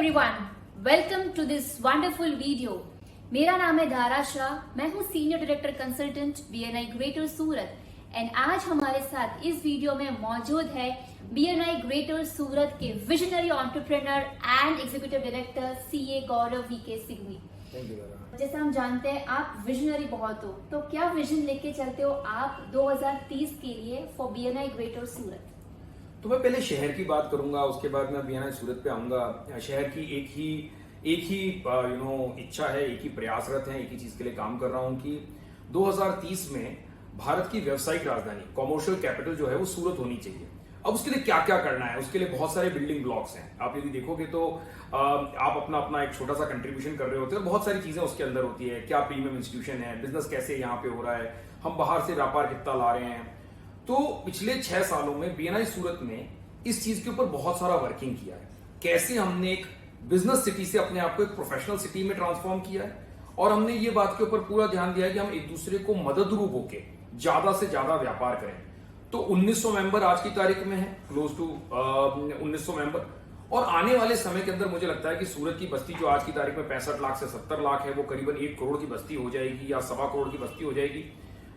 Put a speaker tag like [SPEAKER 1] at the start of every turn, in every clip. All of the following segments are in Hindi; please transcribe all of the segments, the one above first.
[SPEAKER 1] Everyone, welcome to this wonderful video. मेरा नाम है धारा शाह, मैं हूँ senior director consultant BNI greater Surat and आज हमारे साथ इस वीडियो में मौजूद है BNI ग्रेटर सूरत के visionary entrepreneur and executive director CA Gaurav VK Singhvi. जैसा हम जानते हैं आप विजनरी बहुत हो, तो क्या विजन लेके चलते हो आप 2030 के लिए फॉर BNI ग्रेटर सूरत?
[SPEAKER 2] तो मैं पहले शहर की बात करूंगा, उसके बाद मैं BNI सूरत पे आऊंगा। शहर की एक ही इच्छा है, एक ही प्रयासरत है, एक ही चीज के लिए काम कर रहा हूं कि 2030 में भारत की व्यावसायिक राजधानी कॉमर्शियल कैपिटल जो है वो सूरत होनी चाहिए। अब उसके लिए क्या क्या करना है, उसके लिए बहुत सारे बिल्डिंग ब्लॉक्स हैं। आप यदि देखोगे तो आप अपना एक छोटा सा कंट्रीब्यूशन कर रहे होते हैं, बहुत सारी चीजें उसके अंदर होती है। क्या प्रीमियम इंस्टीट्यूशन है, बिजनेस कैसे यहाँ पे हो रहा है, हम बाहर से व्यापार कितना ला रहे हैं। तो पिछले 6 सालों में BNI सूरत ने इस चीज के ऊपर बहुत सारा वर्किंग किया है। कैसे हमने एक बिजनेस सिटी से अपने आप को एक प्रोफेशनल सिटी में ट्रांसफॉर्म किया है, और हमने ये बात के ऊपर पूरा ध्यान दिया है कि हम एक दूसरे को मदद रूप होके ज्यादा से ज्यादा व्यापार करें। तो 1900 मेंबर आज की तारीख में है, क्लोज टू 1900 मेंबर। और आने वाले समय के अंदर मुझे लगता है कि सूरत की बस्ती जो आज की तारीख में 65 लाख से 70 लाख है, वो करीबन 1 करोड़ की बस्ती हो जाएगी या 1.25 करोड़ की बस्ती हो जाएगी।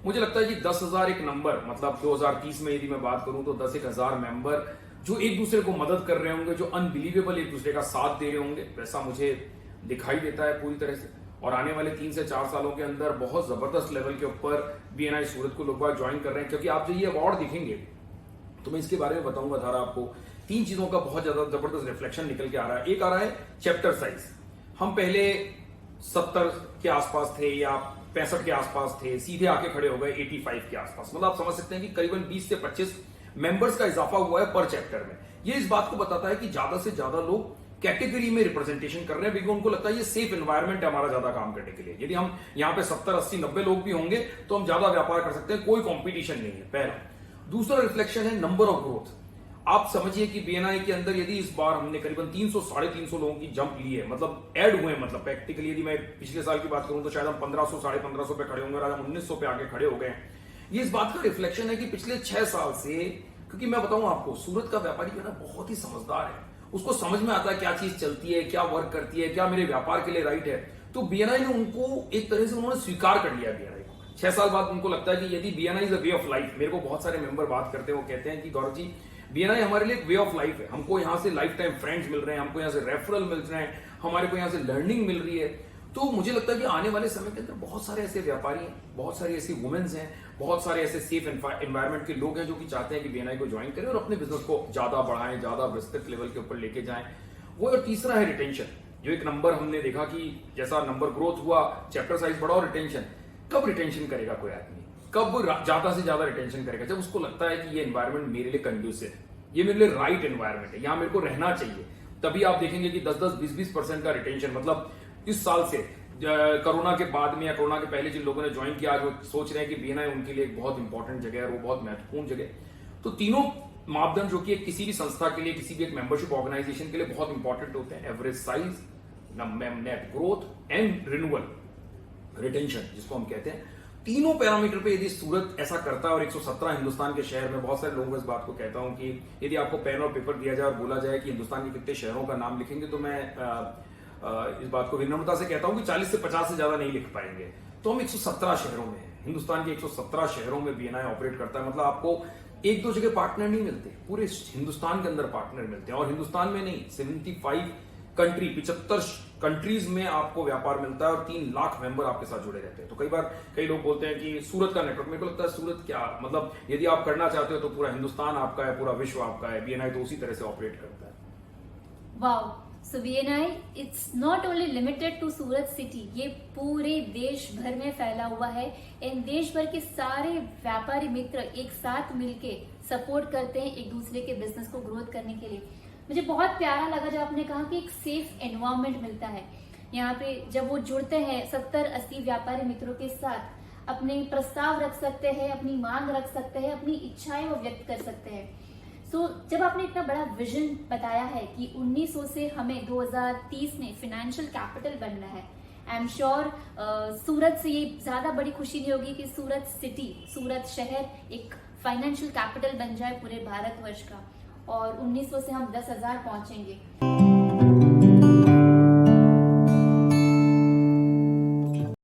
[SPEAKER 2] मुझे लगता है कि 10,000 एक नंबर, मतलब 2030 में यदि मैं बात करूं तो 10,000 मेंबर जो एक दूसरे को मदद कर रहे होंगे, जो अनबिलीवेबल एक दूसरे का साथ दे रहे होंगे, वैसा मुझे दिखाई देता है पूरी तरह से। और आने वाले 3 से 4 सालों के अंदर बहुत जबरदस्त लेवल के ऊपर BNI सूरत को लोग बाग ज्वाइन कर रहे हैं। क्योंकि आप जो ये अवार्ड दिखेंगे तो मैं इसके बारे में बताऊंगा धारा आपको। 3 चीजों का बहुत ज्यादा जबरदस्त रिफ्लेक्शन निकल के आ रहा है। एक आ रहा है चैप्टर साइज। हम पहले 70 के आसपास थे या 65 के आसपास थे, सीधे आके खड़े हो गए 85 के आसपास। मतलब आप समझ सकते हैं कि करीबन 20 से 25 मेंबर्स का इजाफा हुआ है पर चैप्टर में। ये इस बात को बताता है कि ज्यादा से ज्यादा लोग कैटेगरी में रिप्रेजेंटेशन कर रहे हैं, बिकॉज उनको लगता है ये सेफ एनवायरनमेंट है हमारा ज्यादा काम करने के लिए। यदि हम यहाँ पे 70, 80, 90 लोग भी होंगे तो हम ज्यादा व्यापार कर सकते हैं, कोई कॉम्पिटिशन नहीं है। पहला। दूसरा रिफ्लेक्शन है नंबर ऑफ ग्रोथ। आप समझिए कि BNI के अंदर यदि इस बार हमने करीबन 300, 350 लोगों की जंप ली है, मतलब ऐड हुए, मतलब प्रैक्टिकली यदि मैं पिछले साल की बात करूं तो शायद हम 1500, 1550 पे खड़े होंगे और आज हम 1900 पे आके खड़े हो गए। ये इस बात का रिफ्लेक्शन है कि पिछले 6 साल से, क्योंकि मैं बताऊं आपको, सूरत का व्यापारी जो है ना बहुत ही समझदार है। उसको समझ में आता है क्या चीज चलती है, क्या वर्क करती है, क्या मेरे व्यापार के लिए राइट है। तो BNI ने उनको एक तरह से उन्होंने स्वीकार कर लिया। BNI को 6 साल बाद उनको लगता है कि यदि BNI is a way of life. मेरे को बहुत सारे मेंबर बात करते हैं, वो कहते हैं कि गौरव जी BNI हमारे लिए एक वे ऑफ लाइफ है। हमको यहाँ से लाइफ टाइम फ्रेंड्स मिल रहे हैं, हमको यहाँ से रेफरल मिल रहे हैं, हमारे को यहाँ से लर्निंग मिल रही है। तो मुझे लगता है कि आने वाले समय के अंदर बहुत सारे ऐसे व्यापारी हैं, बहुत सारी ऐसी वुमेन्स हैं, बहुत सारे ऐसे सेफ एनवायरमेंट के लोग हैं जो कि चाहते हैं कि BNI को ज्वाइन करें और अपने बिजनेस को ज्यादा बढ़ाएं, ज्यादा विस्तृत लेवल के ऊपर लेके जाएं। वो। और तीसरा है रिटेंशन। जो एक नंबर हमने देखा कि जैसा नंबर ग्रोथ हुआ, चैप्टर साइज बढ़ा, और रिटेंशन। कब रिटेंशन करेगा कोई आदमी, कब ज्यादा से ज्यादा रिटेंशन करेगा? जब उसको लगता है कि ये एनवायरमेंट मेरे लिए कंड्यूसिव है, ये मेरे लिए राइट एनवायरमेंट है, यहाँ मेरे को रहना चाहिए। तभी आप देखेंगे कि 10-10, 20-20% का रिटेंशन। मतलब इस साल से कोरोना के बाद में या कोरोना के पहले जिन लोगों ने ज्वाइन किया, आज वो सोच रहे हैं कि BNI उनके लिए एक बहुत इंपॉर्टेंट जगह है और वो बहुत महत्वपूर्ण जगह। तो तीनों मापदंड जो कि किसी भी संस्था के लिए, किसी भी एक मेंबरशिप ऑर्गेनाइजेशन के लिए बहुत इंपॉर्टेंट होते हैं, average size, net growth and renewal, retention जिसको हम कहते हैं। तीनों पैरामीटर पे यदि सूरत ऐसा करता है, और 117 हिंदुस्तान के शहर में, बहुत सारे लोगों को इस बात को कहता हूं कि यदि आपको पेन और पेपर दिया जाए और बोला जाए कि हिंदुस्तान के कितने शहरों का नाम लिखेंगे, तो मैं इस बात को विनम्रता से कहता हूं कि 40 से 50 से ज्यादा नहीं लिख पाएंगे। तो हम 117 शहरों में हैं, हिंदुस्तान के 117 शहरों में BNI ऑपरेट करता है। मतलब आपको 1-2 जगह पार्टनर नहीं मिलते, पूरे हिंदुस्तान के अंदर पार्टनर मिलते हैं। और हिंदुस्तान में नहीं, 75 कंट्रीज में आपको व्यापार मिलता है और 3 लाख मेंबर आपके साथ जुड़े रहते हैं। तो कई लोग बोलते हैं कि सूरत का नेटवर्क, मेरे को लगता है सूरत क्या, मतलब यदि आप करना चाहते हो तो पूरा हिंदुस्तान आपका है, पूरा विश्व आपका है। BNI तो उसी तरह से ऑपरेट करता है।
[SPEAKER 1] Wow, so BNI it's not only limited to Surat city, ये पूरे देश भर में फैला हुआ है। इन देश भर के सारे व्यापारी मित्र एक साथ मिलके सपोर्ट करते हैं एक दूसरे के बिजनेस को ग्रोथ करने के लिए। मुझे बहुत प्यारा लगा जब आपने कहा कि एक सेफ एनवायरनमेंट मिलता है यहाँ पे। जब वो जुड़ते हैं 70-80 व्यापारी मित्रों के साथ, अपने प्रस्ताव रख सकते हैं, अपनी मांग रख सकते हैं, अपनी इच्छाएं वो व्यक्त कर सकते हैं। सो जब आपने इतना बड़ा विजन बताया है कि 1900 से हमें 2030 में फाइनेंशियल कैपिटल बनना है, आई एम श्योर सूरत से ये ज्यादा बड़ी खुशी नहीं होगी कि सूरत सिटी, सूरत शहर एक फाइनेंशियल कैपिटल बन जाए पूरे भारतवर्ष का, और 1900 से हम 10,000 पहुंचेंगे।